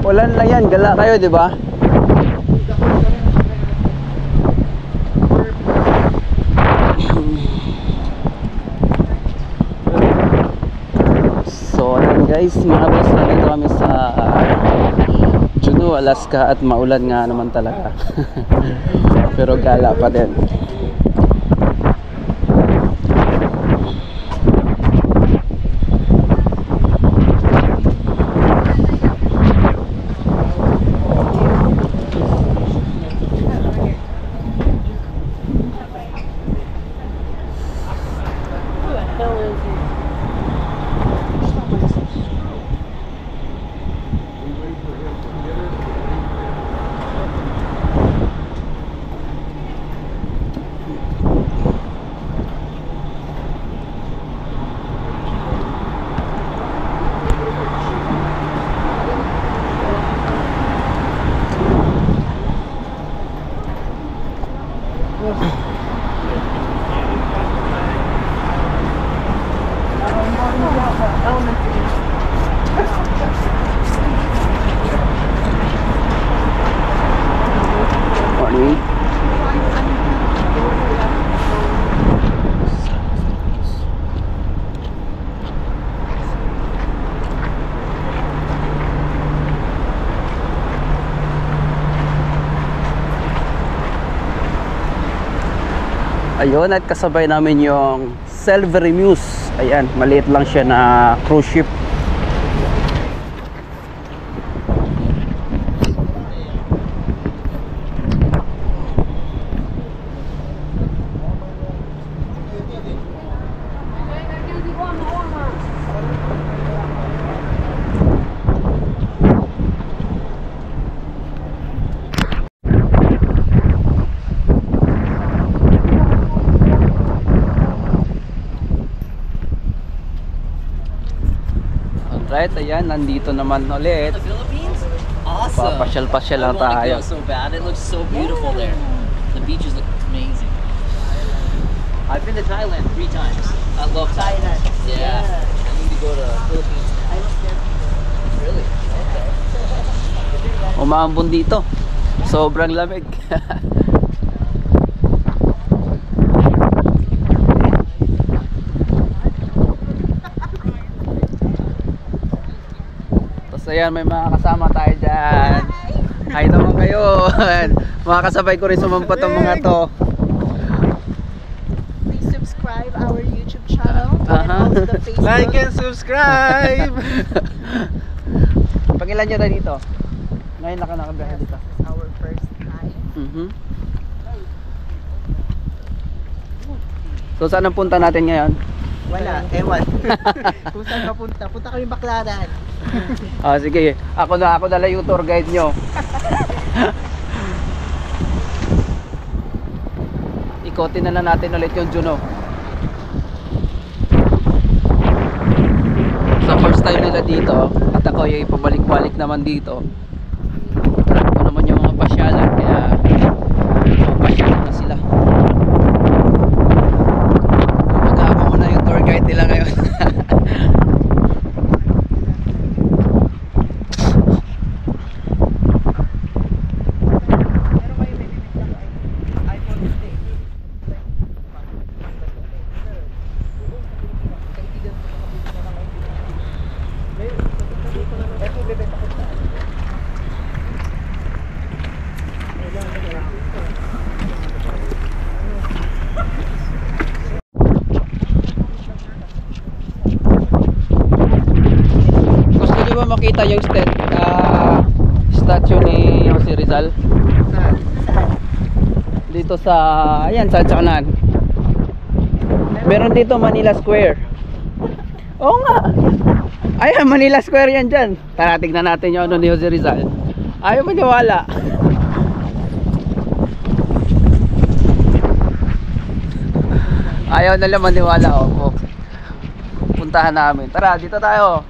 Ulan lang yan, gala kayo, di ba? So, ayan guys, mga boss, nandito kami sa Juneau, Alaska at maulan nga naman talaga. Pero gala pa din. Ayun, at kasabay namin yung Silvery Muse. Ayan, maliit lang siya na cruise ship. Right, ayan, nandito naman ulit. The Philippines? Awesome. Papasyal-pasyal lang I tayo. want to go so bad. It looks so beautiful there. The beaches look amazing. I've been to Thailand 3 times. I love Thailand. Yeah. I need to go to the Philippines now. I don't care. Really? Okay. Umaambon dito. Sobrang lamig. Ayan, may mga kasama tayo dyan. Hi naman kayo. Mga kasabay ko rin sumampat ang mga to. Please subscribe our YouTube channel and also the Facebook. Like and subscribe. Pangilan nyo na dito? Ngayon nakanabiyahe dito. Our first time. So saan ang punta natin ngayon? Wala, ewan. Kung saan mapunta? Punta kami Baclaran. Sige, ako na lang yung tour guide nyo. Ikotin na natin ulit yung Juneau. Sa first time nila dito, at ako yung ipabalik-balik naman dito. Trap ko naman yung mga pasyalan, kaya pasyalan na sila. Kumbaga ako muna yung tour guide nila ngayon. Makita yung statue ni Jose Rizal dito sa ayan sa kanan. Meron dito Manila Square. Oo nga, ayan Manila Square yan dyan. Tara tignan natin yung ano ni Jose Rizal. Ayaw maniwala. Ayaw nila maniwala. Puntahan namin. Tara dito tayo.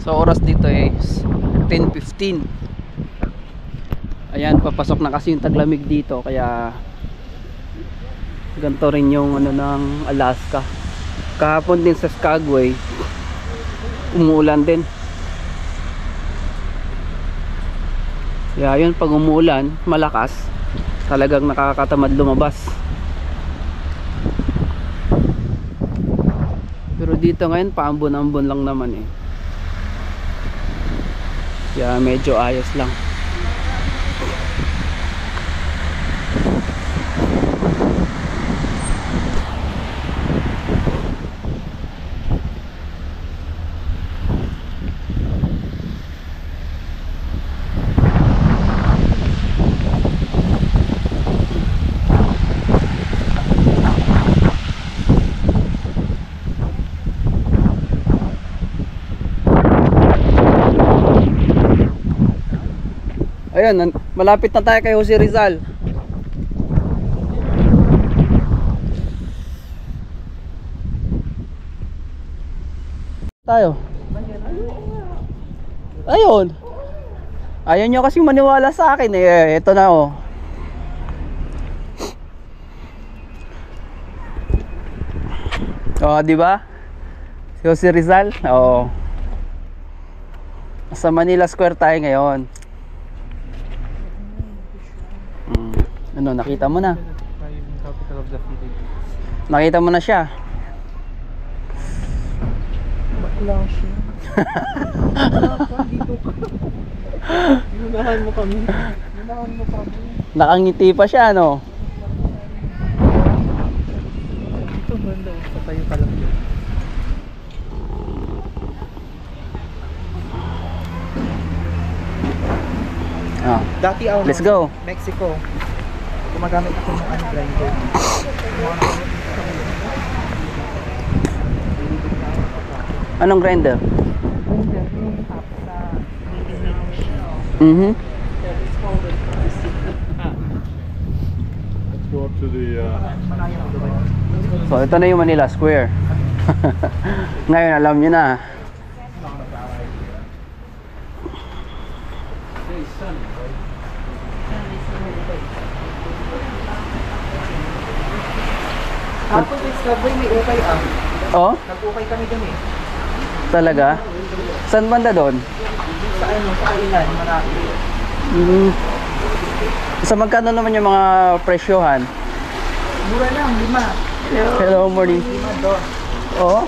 So oras dito is 10:15. Ayan, papasok na kasi yung taglamig dito, kaya ganito rin yung ano ng Alaska. Kahapon din sa Skagway umuulan din. Kaya yun, pag umuulan malakas, talagang nakakatamad lumabas. Pero dito ngayon paambon-ambon lang naman eh. Kaya medyo ayos lang. Ayan, malapit na tayo kay Jose Rizal. Tayo. Ayun. Ayaw nyo kasing maniwala sa akin eh. Ito na oh. Oh, di ba? Si Jose Rizal. Oh. Sa Manila Square tayo ngayon. Ano, nakita mo na? Capital of the Philippines. Nakita mo na siya? Bakla siya. Dito ka. Unahan mo kami. Unahan mo kami. Nakangiti pa siya, no? Dito banda. Patayo ka lang yun. Ah, Dati ako let's go. Mexico. Gumagamit ako ng grinder. Anong grinder? Grinder yung tapos sa meeting na siya. Mhm. Let's go up to the So ito na yung Manila Square. Ngayon alam nyo na. Tapos discovery may ukay Oh, Nag-ukay kami dun eh. talaga? Saan banda doon? Sa ano, sa kainan, marami. Sa magkano naman yung mga presyohan? Mura lang, 5. Hello, morning. 5 doon. Oh,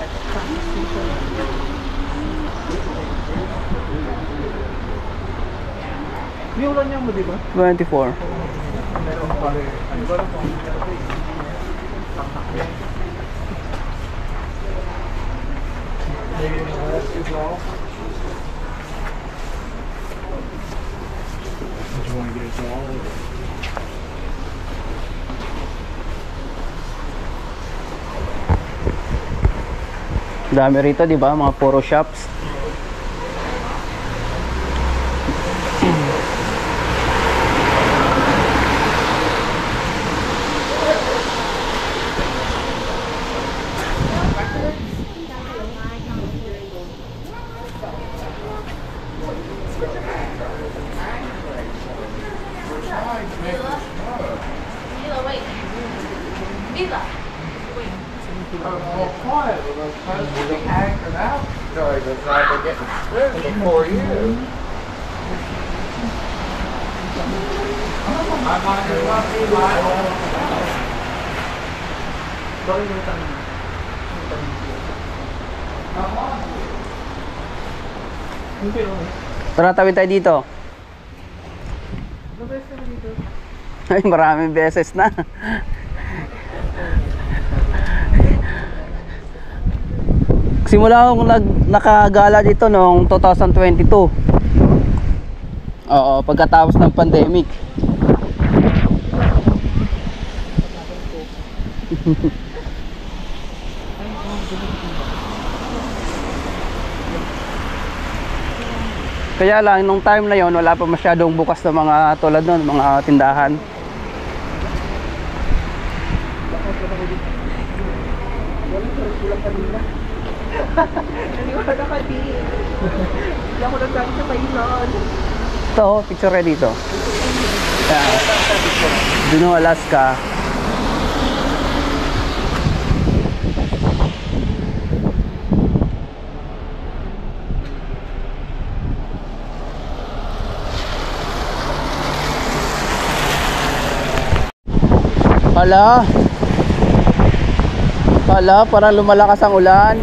May ulan niya mo, di ba? 24. Meron pa rin. Ano ba lang po? Dami rito, di ba? Mga puro shops. Tara, tawid tayo dito. Ay, maraming beses na. Simula akong nakagala dito noong 2022. Oo, pagkatapos ng pandemic. Kaya lang, nung time na yon wala pa masyadong bukas na mga tulad nun, mga tindahan. Naniwala ka din. Hindi ako nagkakit sa Thailand. Ito, picture kayo dito. Yeah. Juneau, Alaska. Hala, parang lumalakas ang ulan.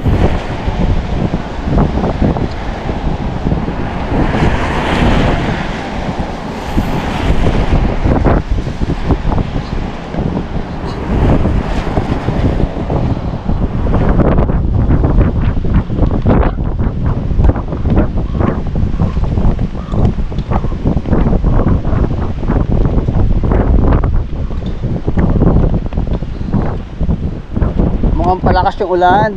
Mukhang palakas yung ulan.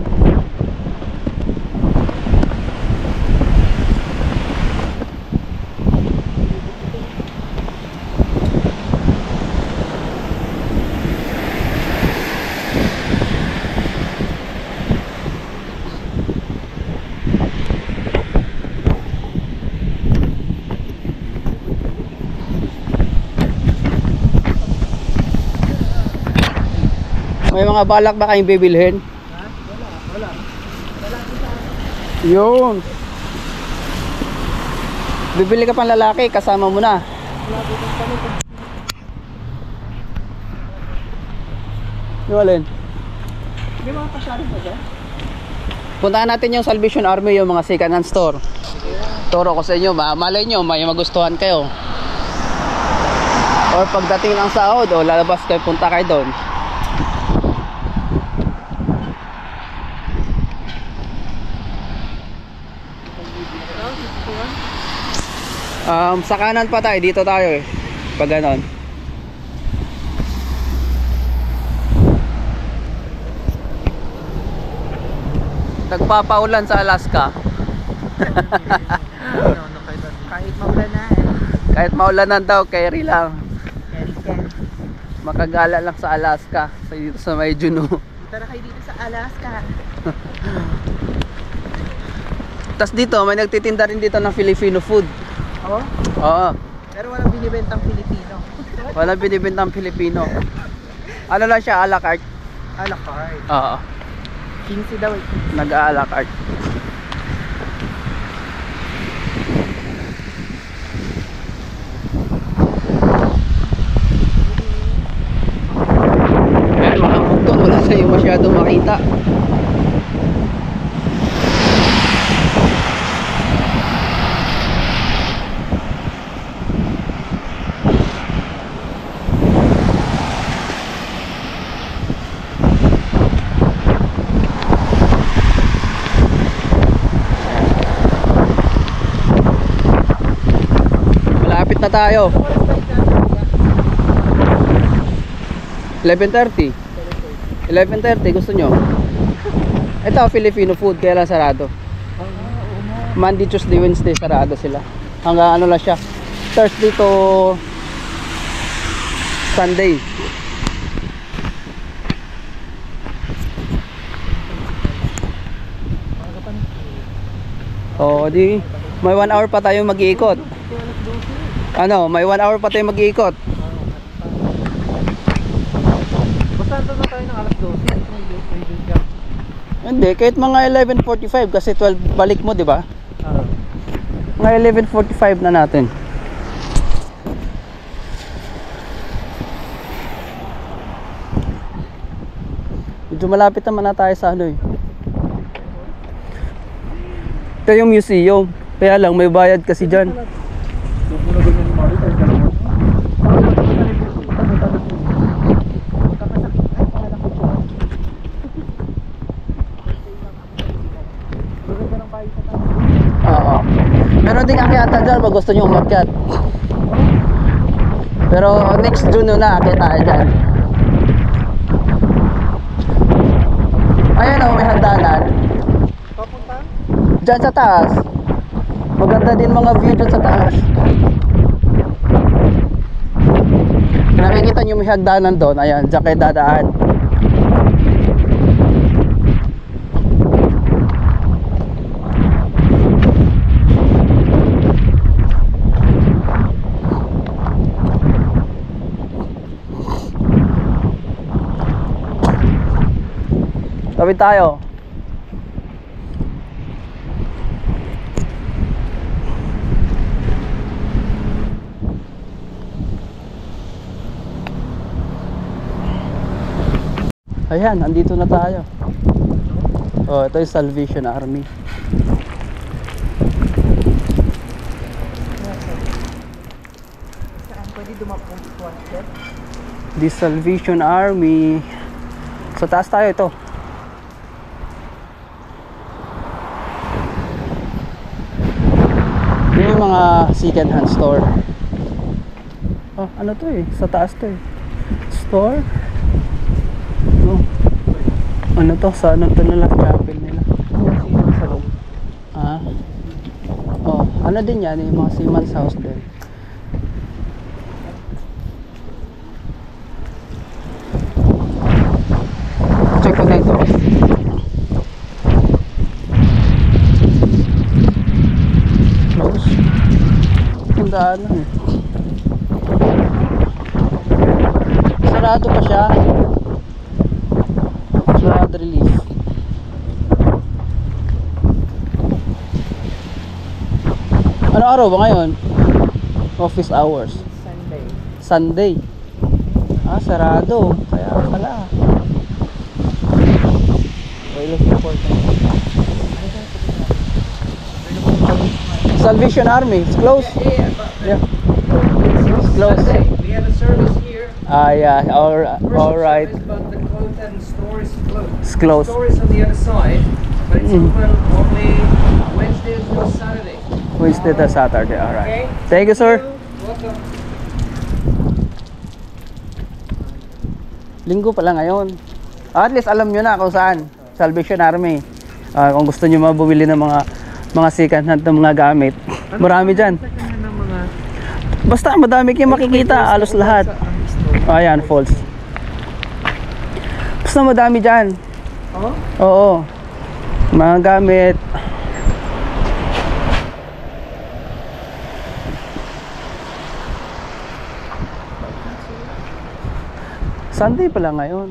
May mga balak ba kayong bibilhin? Ha? Wala. Yun. Bibili ka pang lalaki, kasama mo na. Yung alin? May mga pasyari ba dyan? Puntahan natin yung Salvation Army, yung mga second hand store. Turo ko sa inyo, malay nyo, may magustuhan kayo. Or pagdating ng sahod, o lalabas kayo, punta kayo doon. Sa kanan pa tayo, dito tayo eh. Pag ganon. Nagpapaulan sa Alaska. Kahit maulanan. Kahit maulanan daw, carry lang. Carry. Makagala lang sa Alaska. Dito sa may Juneau. Tara kayo dito sa Alaska. Tas dito, may nagtitinda rin dito ng Filipino food. Oo? Oo. Pero walang binibentang Pilipino. Walang binibintang Filipino. Ano lang siya, a la carte. A la carte. Oo. 15 daw eh. Nag-a la carte. Pero mga bugtong, wala sa'yo masyadong makita. Malapit na tayo. 11:30. 11:30 gusto nyo? Ito Filipino food, kaya lang sarado. Monday, Tuesday, Wednesday sarado sila. Hanggang ano lang siya, Thursday to Sunday. Oh, di may 1 hour pa tayong mag-iikot. Ano, may 1 hour pa tayong mag-iikot. Basta ito na tayo ng alas 12. Hindi, kahit mga 11:45 kasi 12 balik mo, di ba? Mga 11:45 na natin. Medyo malapit naman na tayo sa ano eh. Ito yung museum. Kaya lang may bayad kasi dyan. Oo. Meron din akyatan dyan pag gusto nyo umakyat. Pero next June na akyat tayo dyan. Ayan o, may hagdanan. Papunta? Dyan sa taas. Maganda din mga view dyan sa taas. Nakikita nyo may hagdanan doon. Ayan, dyan kayo dadaan. Tawid tayo. Ayan, andito na tayo. Oh, ito yung Salvation Army. Saan pwede dumapong one step? The Salvation Army. Sa taas tayo ito. Yun yung mga second hand store. Oh, ano to eh? Sa taas to eh. Store? No. Ano to? Sa ano to nila? Chapel nila. Sa loob. Ah. Oh, ano din yan? Yung mga seaman's house din. Check ko dito. Close. Yung daanan eh. Sarado pa siya. Flood relief. Ano araw ba ngayon? Office hours. Sunday. Sunday. Ah, sarado. Kaya pala. Salvation Army. It's closed. Yeah. It's closed. We have a service here. Ah, yeah. All right. But the clothing store is closed. It's closed. The store is on the other side, but it's open only Wednesday through Saturday. Wednesday to Saturday. All right. Okay. Thank you, sir. Welcome. Linggo pala ngayon. At least alam nyo na kung saan. Salvation Army. Kung gusto nyo mabumili ng mga second hand ng mga gamit, marami dyan. Basta madami kayong makikita, alos lahat. Ayan, falls. Basta madami dyan. Oo. Mga gamit. Sunday pala ngayon.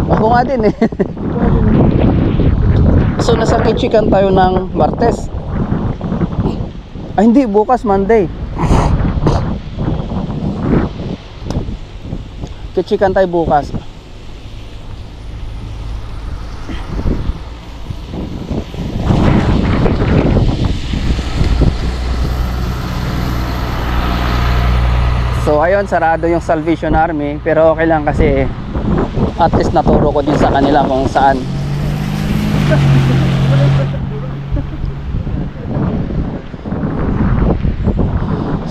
Ako nga din eh. So nasa Ketchikan tayo ng Martes. Ay hindi, bukas Monday. Ketchikan tayo bukas. So ayun, sarado yung Salvation Army, pero okay lang kasi at least naturo ko din sa kanila kung saan.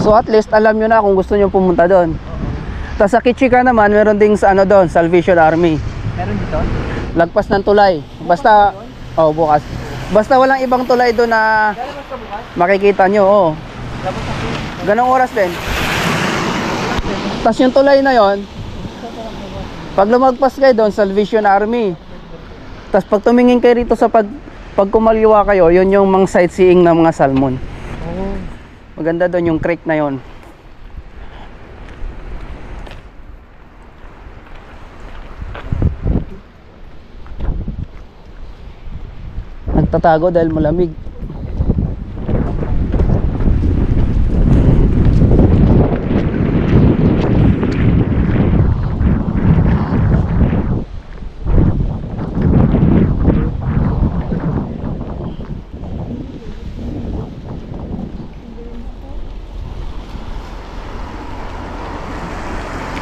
So at least alam nyo na kung gusto nyo pumunta doon. Tapos sa Ketchikan naman, meron ding sa ano doon, Salvation Army. Meron dito? Lagpas ng tulay. Basta, oh bukas. Basta walang ibang tulay doon na makikita nyo, oh. Ganong oras din. Tapos yung tulay na yon, pag lumagpas kayo doon, Salvation Army. Tapos pag tumingin kayo rito sa pag kumaliwa kayo, yun yung mga sightseeing ng mga salmon. Maganda doon yung creek na yon. Nagtatago dahil malamig.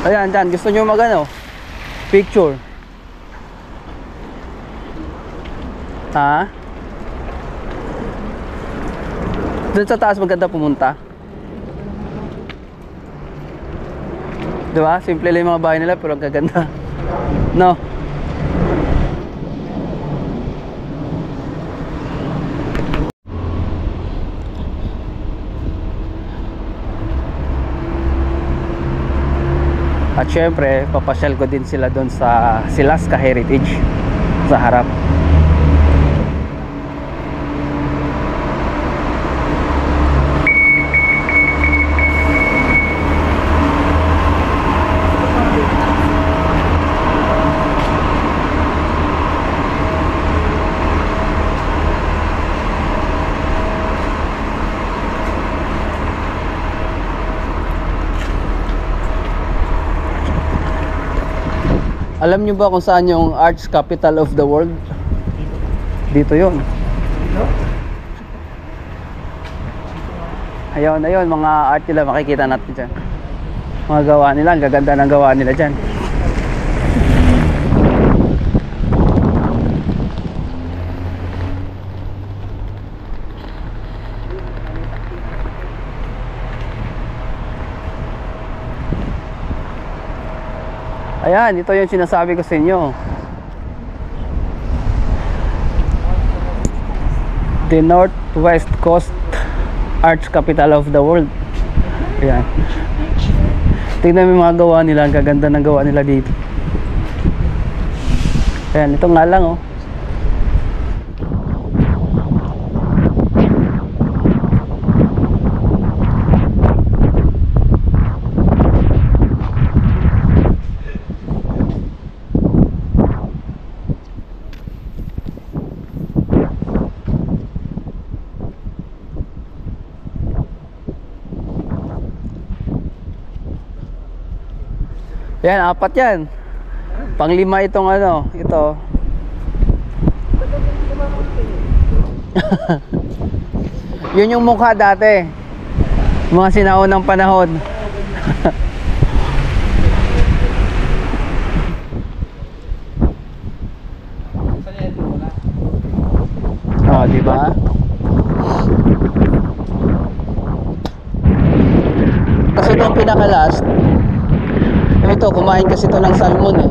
Ayan, dyan. Gusto nyo magano? Picture. Ha? Doon sa taas maganda pumunta. Diba? Simple lang yung mga bahay nila pero ang gaganda. No? At syempre, papasyal ko din sila doon sa Silasca Heritage sa harap. Alam nyo ba kung saan yung arts capital of the world? Dito yun. Ayun, ayun, mga art nila, makikita natin dyan. Mga gawa nila, ang gaganda ng gawa nila dyan. Ayan, ito yung sinasabi ko sa inyo. The Northwest Coast Arts Capital of the World. Ayan. Tingnan mo yung mga gawa nila. Ang gaganda ng gawa nila dito. Ayan, ito nga lang oh. Yan, apat yan. Panglima itong ano, ito. Yun yung mukha dati. Mga sinaunang panahon. Oh, di ba? Kasi itong pinaka-last, ito, kumain kasi ito ng salmon eh.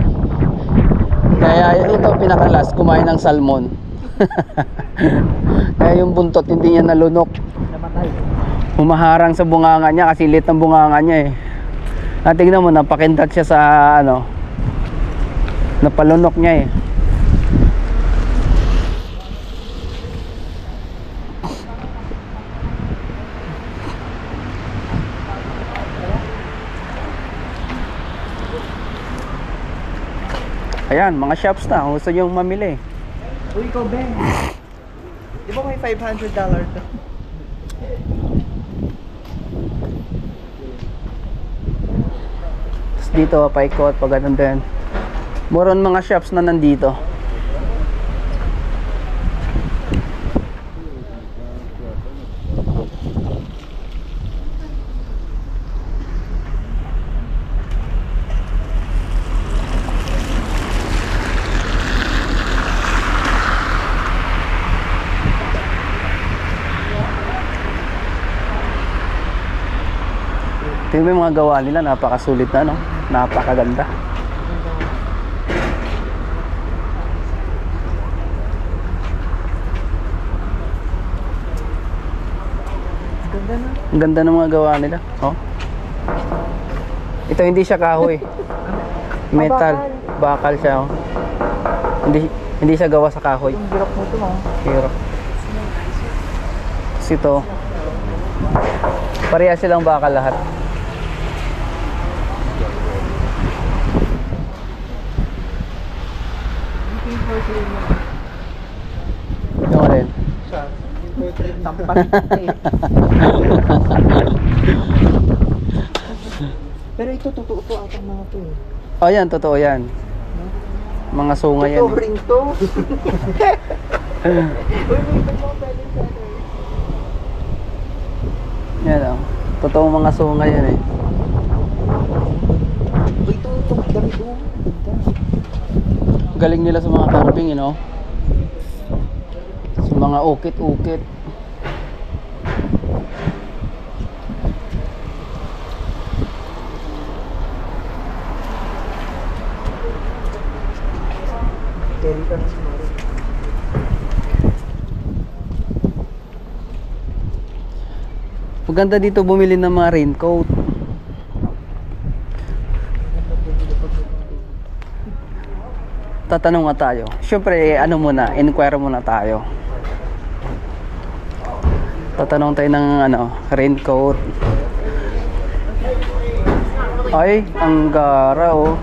Kaya ito, pinaka-last, kumain ng salmon. Kaya yung buntot, hindi niya nalunok. Humaharang sa bunganga niya kasi lit ng bunganga niya eh. At tignan mo, napakindat siya sa ano, napalunok niya eh. Ayan, mga shops na. Gusto nyo mamili. Uy, ikaw, Ben. Di ba may $500 to? Tapos dito, paikot, pag ganun din. Moron mga shops na nandito. Tingnan mo yung mga gawa nila, napakasulit na, no? Napakaganda. Ganda na. Ang ganda ng mga gawa nila, oh. Ito hindi siya kahoy. Metal, bakal siya, oh. Hindi siya gawa sa kahoy. Yung hirap mo ito, oh. Hirap. Kasi ito, pareha silang bakal lahat. Yung rin. Tampas eh. Pero ito, totoo to atang mga to eh. Oh, yan, totoo yan. Mga sunga yan. Totoo ring to. Uy, may iba mga pwede sa Yan, oh. Totoo mga sunga yan eh. Uy, ito, dami to. Galing nila sa mga carving, you know? Sa mga ukit-ukit. Carry ka na si Maro. Maganda dito bumili ng mga raincoat. Tatanong nga tayo. Siyempre, ano muna, inquire muna tayo. Tatanong tayo ng ano, raincoat. Ay, ang gara oh.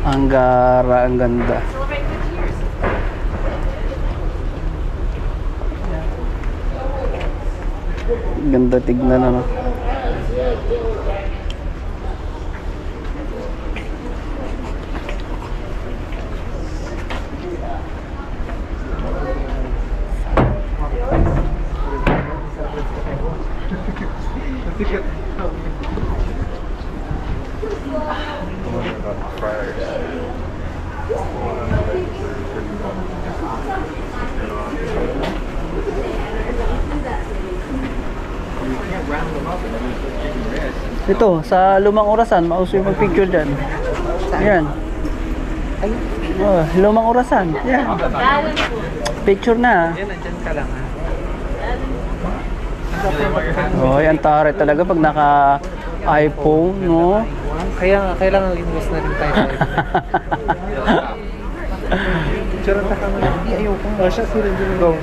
Ang gara, ang ganda. Ganda tignan ano. Ito, sa Lumang Orasan, mauso yung mag-picture dyan. Yan. Oh, Lumang Orasan. Yan. Picture na. Yan, nandyan ka lang ha. Oh, yan tare talaga pag naka-iPhone, no? Kaya kailangan invest na rin tayo. Picture na kami. Hindi, ayoko. Oh, siya sila din. Go.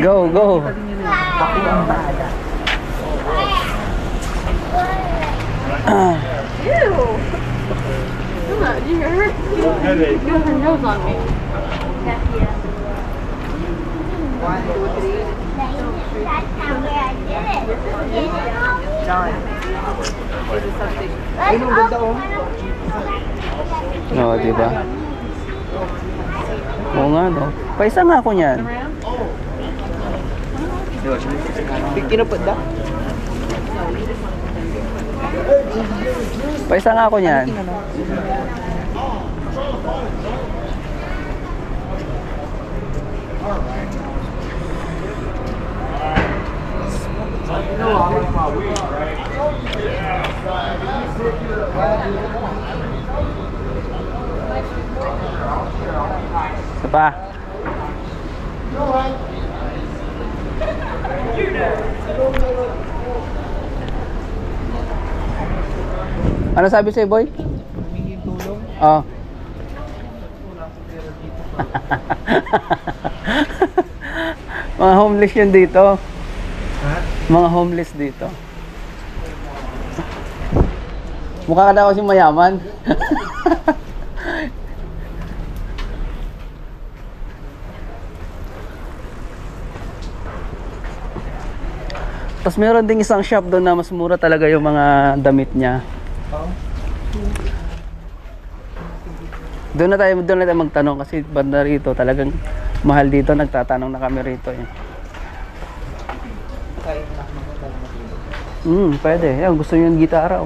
Go, go. Ako ang bahala. Ew! Come on, you hurt? You got her nose on me. One, two, three. John. Ay, nung ganda oh. No, di ba? Oo nga, no? Paisa nga ako niyan. Kinupad na? Paisa nga ako niyan. Isa pa. Ano sabi sa'yo, boy? Humingi tulong. Oh. Mga homeless yun dito. Ha? Mga homeless dito. Mukha ka daw kasi mayaman. Tapos meron ding isang shop doon na mas mura talaga yung mga damit niya. Doon na tayo magtanong kasi banda rito talagang mahal dito. Nagtatanong na kami rito eh. Pwede. Yan, gusto niyo yung gitara.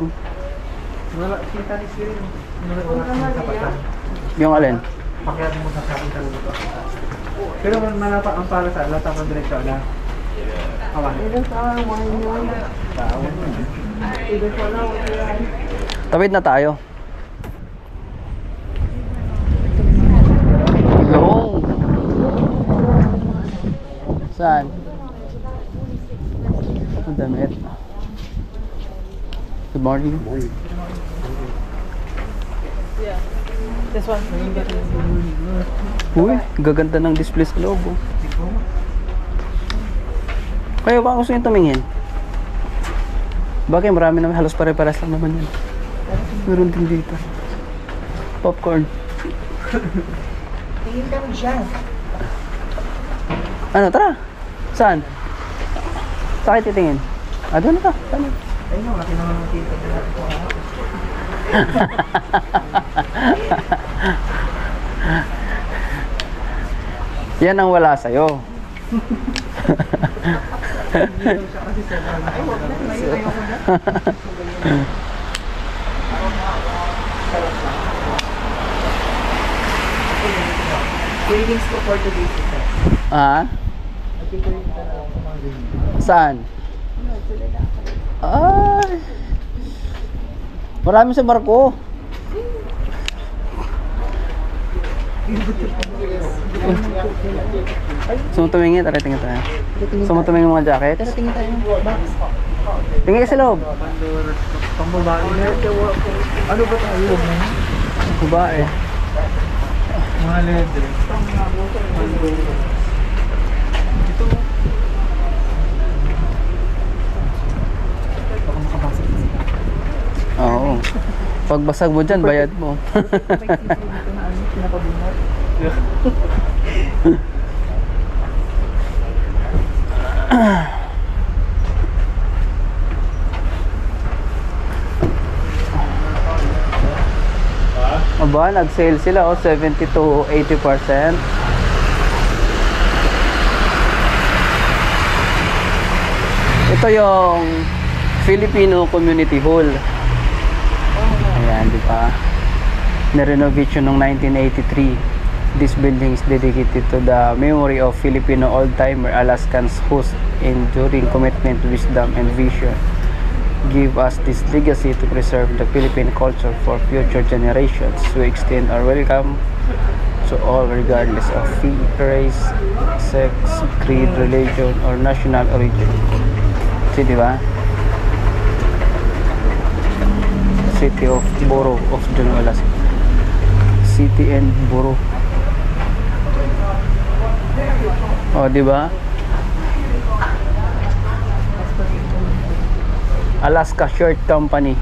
Wala, kita ni Siri. Wala kapatan. Yung alin? Pakyat mo sa sabi sa luto. Pero malapa ang para sa lahat ng direksyon na. Awan. Tawid na tayo. Long. Saan? Ang damit. Good morning. This one. Uy, gaganda ng display sa loob. Oh. Kayo ba gusto nyo tumingin? Bagay, marami naman, halos pare-pares lang naman yun. Meron din dito. Popcorn. Tingin ka rin siya. Ano, tara. Saan? Saan kayo titingin? Doon ka. Saan? Ayun mo, laki naman ang kita na natin. Yan ang wala sa'yo. Cravings ko for today. Saan? Ay. Marami sa barko. Sumutumingin, tara tingin tayo. Sumutumingin mga jackets. Tingin tayo ng box. Tingin ka sa loob. Pang babae na. Ano ba tayo? Babae. Mga leather. Ito. Baka makabasag kasi. Oo. Pag basag mo dyan, bayad mo. Aba, nag-sale sila 70 to 80%. Ito yung Filipino Community Hall. Ayan, di ba? na renovation noong 1983. This building is dedicated to the memory of Filipino old-timer Alaskans whose enduring commitment, wisdom, and vision give us this legacy to preserve the Philippine culture for future generations. We extend our welcome to all regardless of faith, race, sex, creed, religion, or national origin. See, di ba? City of Borough of Juneau, Alaska. City and Borough. Oh, di ba? Alaska Shirt Company.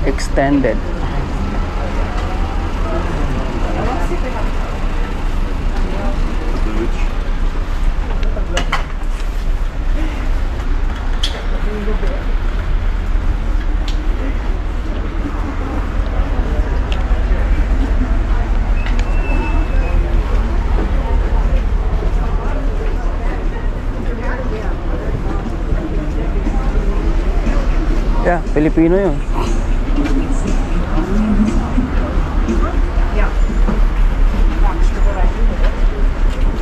Extended. Yeah, Filipino yun.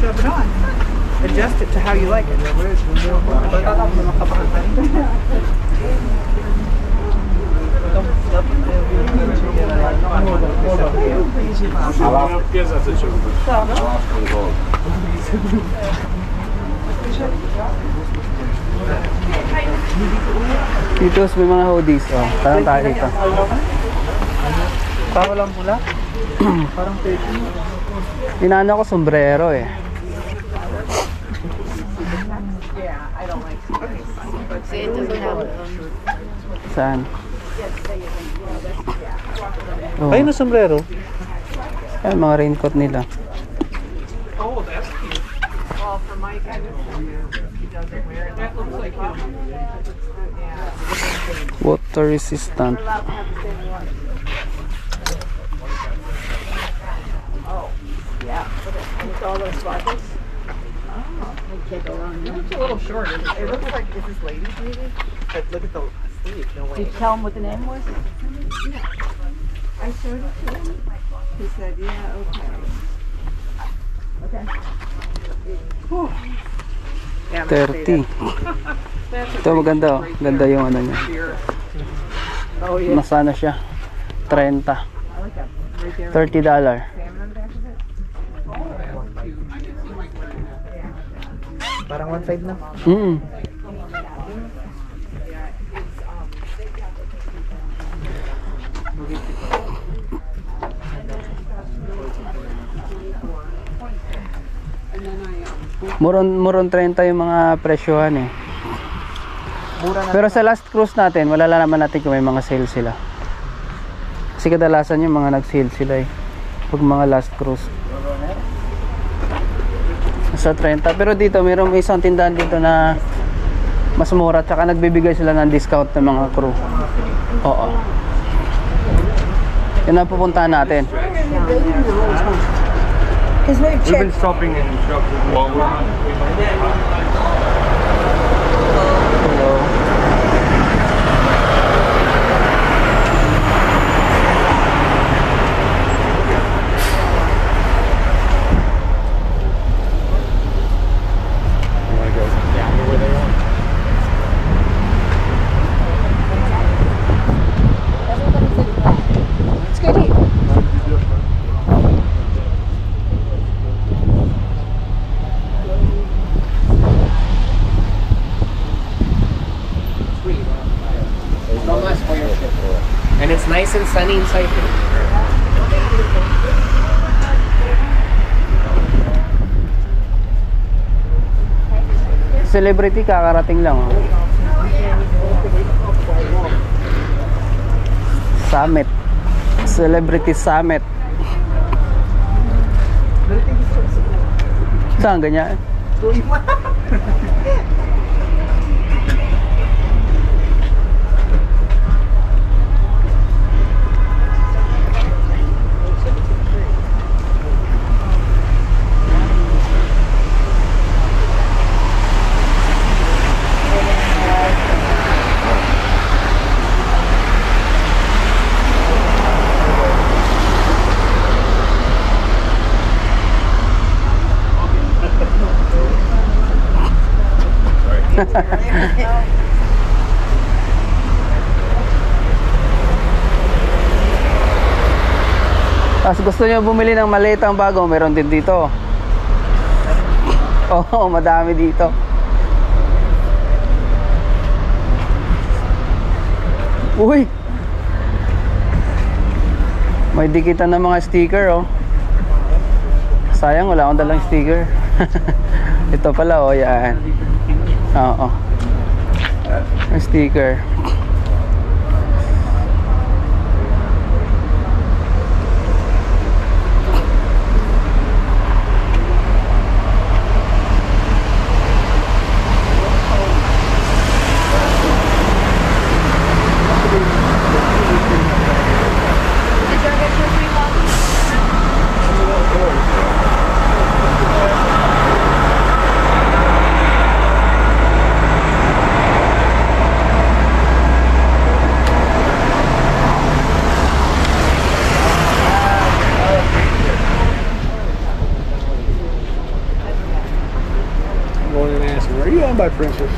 Shove it on. Adjust it to how you like it. Dito may mga hoodies. Oh, parang tayo dito. Parang walang pula. Parang fake. Inano ko sombrero eh. See, it doesn't have Saan? Oh. Ayun na sombrero. Ayan, mga raincoat nila. Oh, that's cute. Well, for Mike, he doesn't wear it. That looks like him. Water resistant. It's a little short. It looks like, is this ladies maybe? But look at the sleeve. No way. Did you tell him what the name was? I showed it to him. He said, yeah, okay. Yeah, 30. Ito maganda oh. Ganda yung ano niya. Oh, yeah. Masana siya. 30. $30. Parang one side na. Mm. Muron 30 yung mga presyohan eh. Pero sa last cruise natin, malalaman natin kung may mga sale sila. Kasi kadalasan yung mga nag-sale sila eh. Pag mga last cruise. Sa 30. Pero dito, mayroong isang tindahan dito na mas mura. Tsaka nagbibigay sila ng discount ng mga crew. Oo. Yan ang pupuntahan natin. Because we've We've been checked. stopping in shops while we're Hello. It's good here. And it's nice and sunny inside here. Celebrity kakarating lang oh. Summit. Celebrity Summit. Saan ganyan? Tapos gusto nyo bumili ng maletang bago, meron din dito. Oo, madami dito. Uy! May dikitan ng mga sticker, oh. Sayang, wala akong dalang sticker. Ito pala, oh, yan. Oo. Ang sticker. Going and asking, where are you on by, Princess?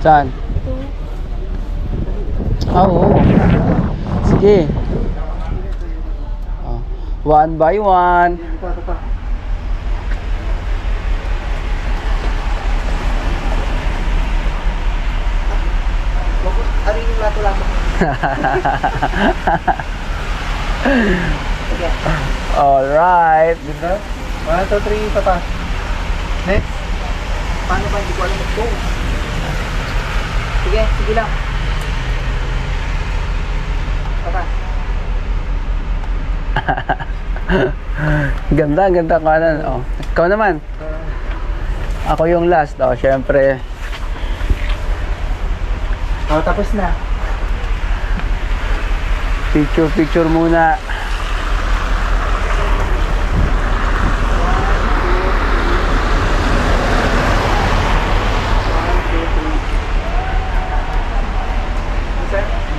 Saan? Oo. Sige. Oh. One by one. Ano yung lato-lato? Alright. Ganda. 1, 2, 3, papa. Next. Paano ba? Hindi ko alam mag-go. Sige, sige lang. Papa. Ganda, ganda kanan. Oh. Ikaw naman. Ako yung last. Oh, syempre. Oh, tapos na. Picture muna.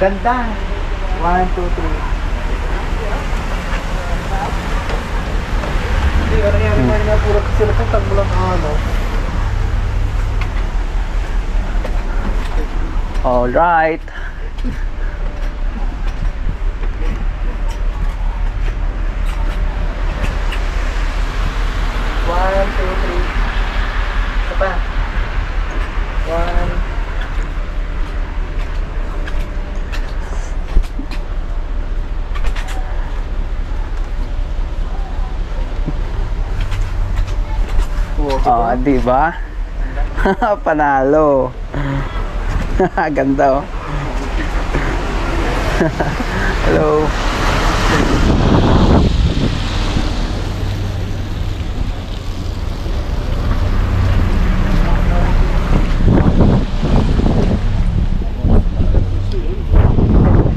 Ganda. 1, 2, 3. Hindi, ano nangyari nga puro kasi tag mo lang ano. Alright. One, two, three. Isa pa. 1. Oh, di ba? Panalo. Ganda, oh. Hello.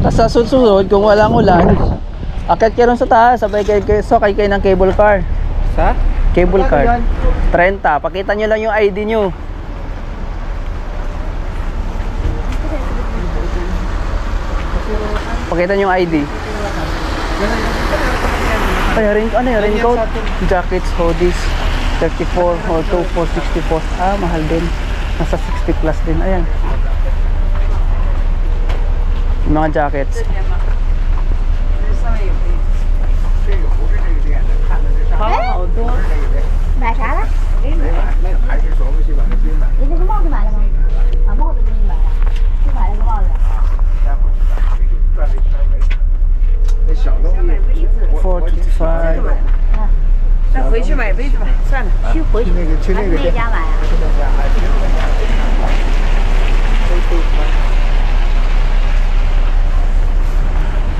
Tapos sa susunod, kung walang ulan, akit kayo ron sa taas, sabay kayo ng cable car. Sa? Cable car. 30. Pakita nyo lang yung ID nyo. Pakita nyo yung ID. Ay, ano yung raincoat? Jackets, hoodies. 34 or 24, 64. Ah, mahal din. Nasa 60 plus din. Ayan. Yung mga jackets.买啥了？给你买。你那个帽子买了吗？啊，帽子给你买了，就买了个帽子。那小东西45. 那回去买杯子吧，算了。去回去，去那个那家买啊？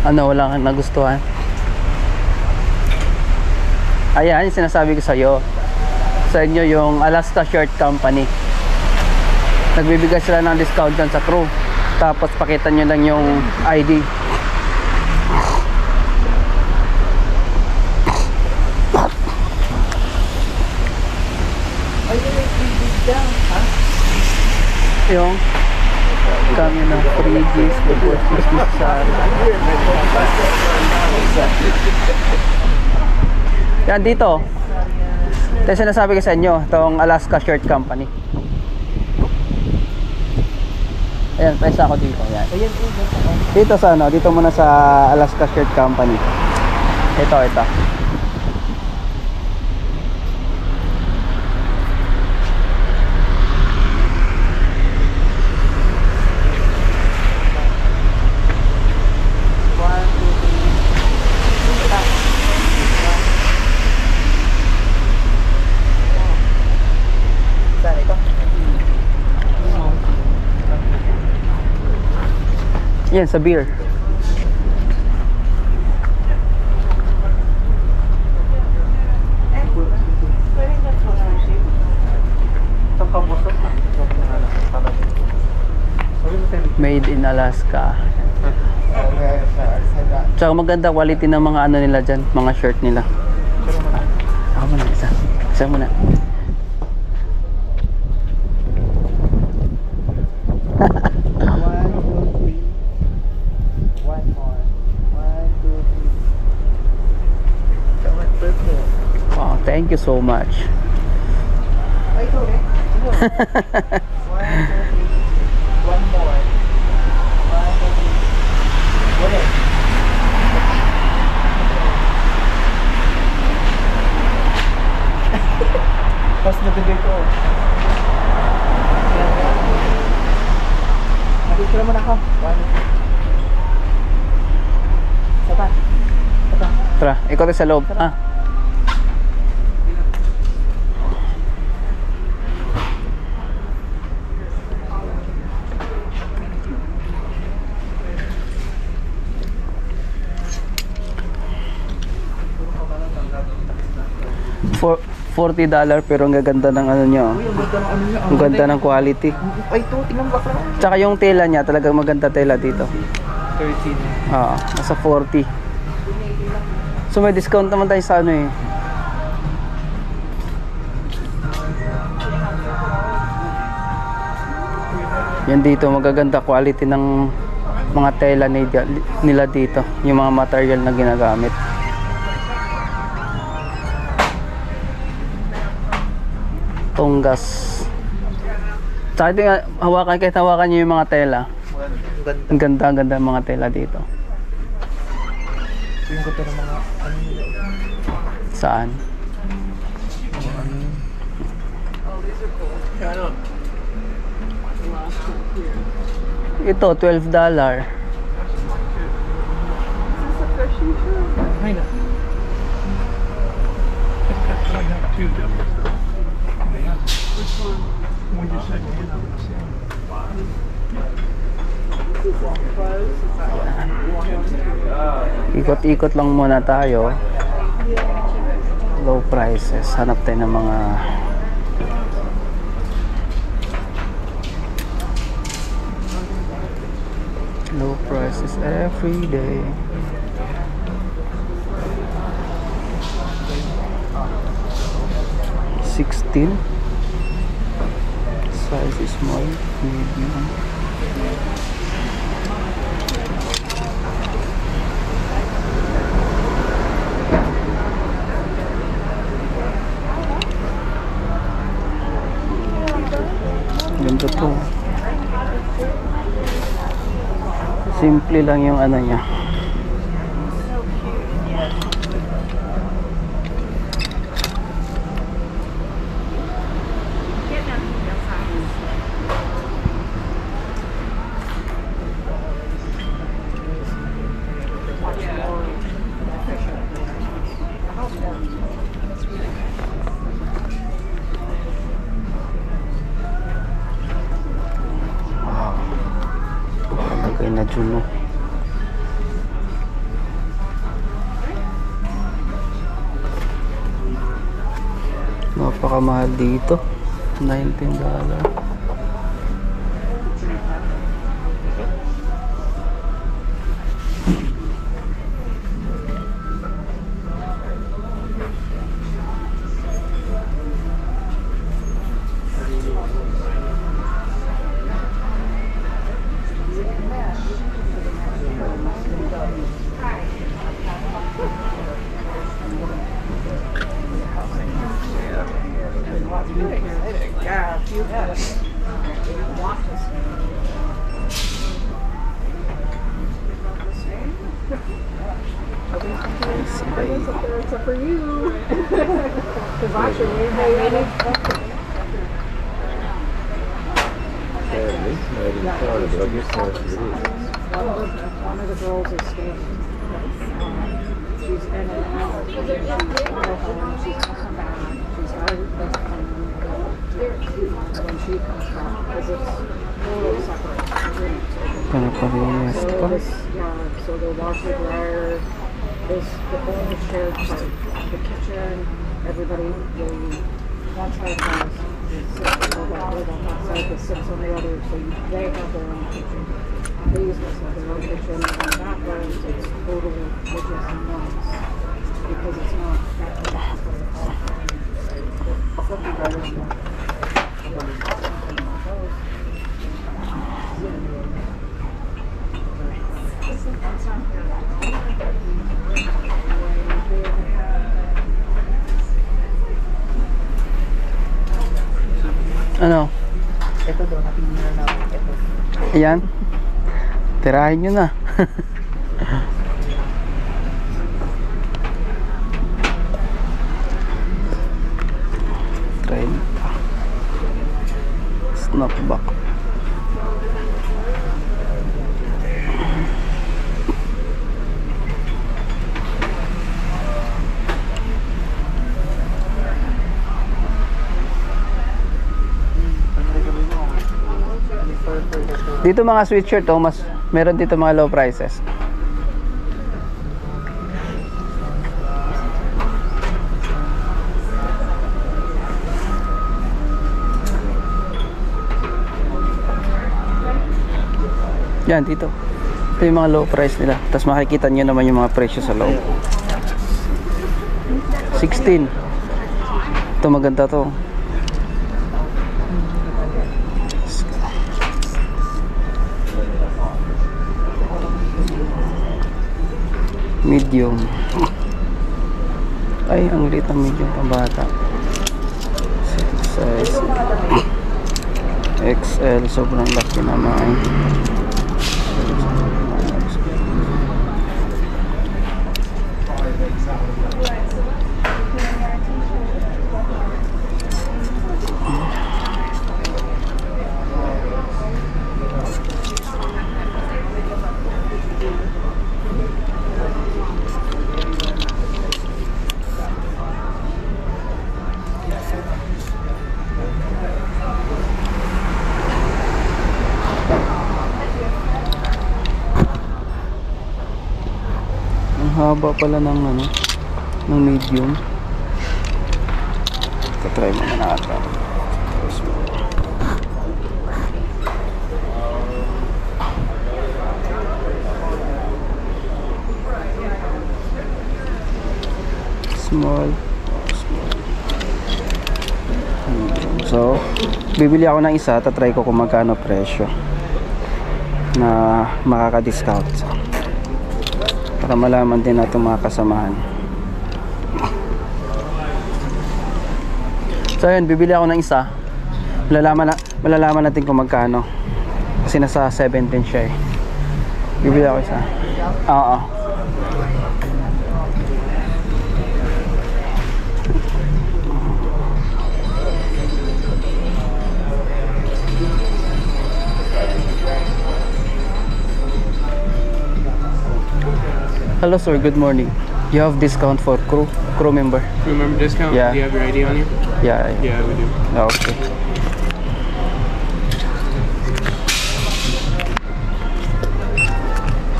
Ano, wala kang nagustuhan? Ayan, yung sinasabi ko sa'yo. Sa inyo yung Alaska Shirt Company. Nagbibigay sila ng discount dyan sa crew. Tapos pakita nyo lang yung ID. Yung kami ng 3 days before Christmas sa yan dito. Ito sinasabi ko sa inyo, itong Alaska Shirt Company. Ayan, pwesa ako dito. Ayan. Dito sa ano, dito muna sa Alaska Shirt Company. Ito. Yan, sa beer. Made in Alaska. Tsaka maganda quality ng mga ano nila dyan, mga shirt nila. Ako muna, isa muna. Wow, thank you so much. One more. Pas nabigay ko. Nakikira mo na ako. Sapa. Tara, ikot sa loob. Ah. $40 pero ang gaganda ng ano nyo. Ang ganda ng quality. Ay, ito, tingnan mo bakla. Tsaka yung tela niya, talagang maganda tela dito. 13. Oo, nasa 40. So may discount naman tayo sa ano eh. Yan dito, magaganda quality ng mga tela nila dito. Yung mga material na ginagamit. Tonggas. Tsaka ito nga, kahit hawakan nyo yung mga tela. Ang ganda ng mga tela dito. Yung ganda ng mga ano nila. Saan? Ito, $12. Ay na. Ikot-ikot lang muna tayo. Low prices. Hanap tayo ng mga low prices every day. $16. Size is small, medium. Ganda to. Simple lang yung ano niya. Lagay na Juno. Napakamahal dito. $19. Except for you. Because actually, we made it. One of the girls is staying. She's in and out. She's gonna come back. She's got her best friend when she comes back because it's totally separate. Panaparehas So pa. this, so the washer dryer is the only shared part. The kitchen, everybody, one side has all that live on that side, the six on the other, so they have their own kitchen. These must have their own kitchen, and that way it's totally just nice because it's not that Ano? Ito daw, natinira na ito. Ayan. Tirahin nyo na. Try pa. Snapback. Dito mga sweatshirt oh, mas meron dito mga low prices. Yan dito. Ito yung mga low price nila. Tapos makikita nyo naman yung mga presyo sa loob. 16. Ito maganda to. Medium. Ay, ang liit ng medium pambata. Size XL, sobrang laki naman. Haba pala ng ano, ng medium. Try mo na natin. Small. Medium. So, bibili ako ng isa, tatry ko kung magkano presyo na makaka-discount. Para malaman din natin mga kasamahan. So ayun, bibili ako ng isa. Malalaman natin kung magkano. Kasi nasa 17 siya eh. Bibili ako isa. Oo. Hello sir, good morning. You have discount for crew member? Crew member discount? Yeah. Do you have your ID on you? Yeah. Yeah, we do. Okay.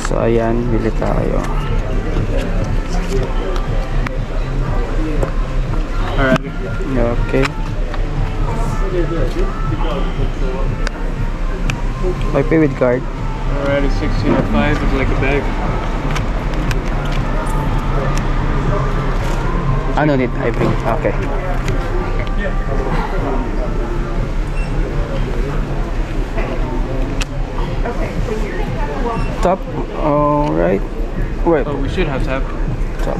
So ayan, bili tayo. Alright. Okay. I pay with card. Alright, it's 1605. It's like a bag. Ano need I bring? Okay. Top. All right. Wait. Oh, we should have tap. Top.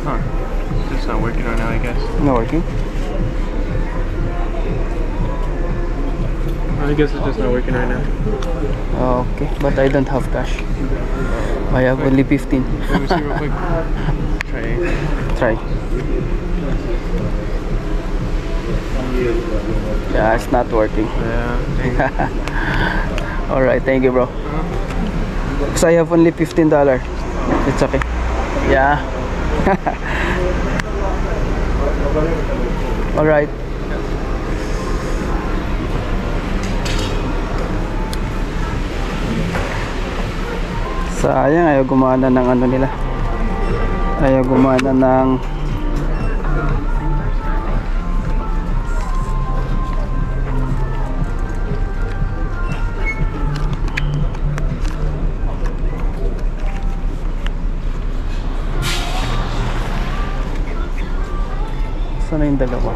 Huh. It's not working right now, I guess. Not working. I guess it's just not working right now. Okay, but I don't have cash. I have only 15. Let me see real quick. Try. Try. Yeah, it's not working. Yeah. Alright, thank you, bro. Because I have only $15. It's okay. Yeah. Alright. Sayang, ayaw gumana ng ano nila. Ayaw gumana ng sana yung dalawa.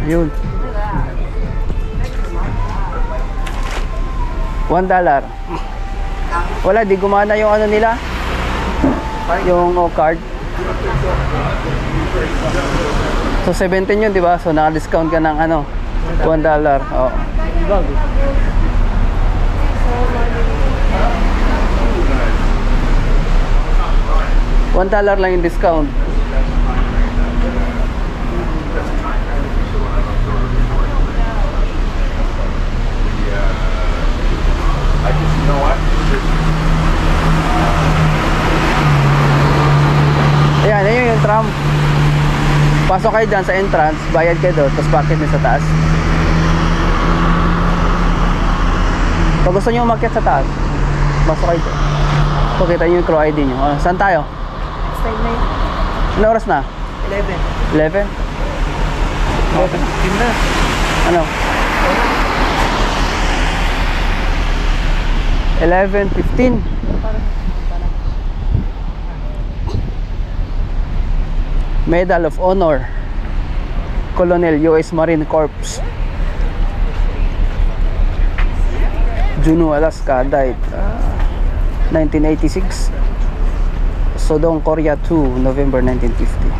Ayun. $1. Wala, di gumana yung ano nila, yung card. So 17 yun, di ba? So naka-discount ka ng ano, $1. Oh. $1 lang yung discount. Ayan, ayun yung tram. Pasok kayo dyan sa entrance, bayad kayo doon, tapos parking nyo sa taas. Pag gusto nyo umakyat sa taas, pasok kayo doon. So kita nyo yung crew ID nyo. Saan tayo? Stay na yun. Ano oras na? 11? 11? Okay. Ano? 11:15. Medal of Honor, Colonel US Marine Corps, Juneau, Alaska, died 1986. Sodong, Korea 2, November 1950.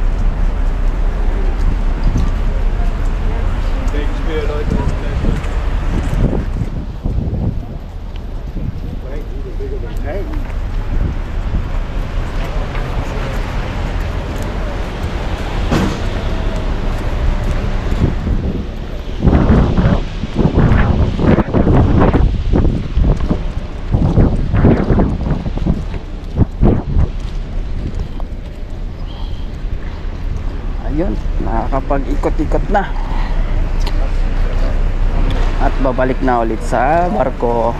Ayun, nakakapag-ikot-ikot na at babalik na ulit sa barko.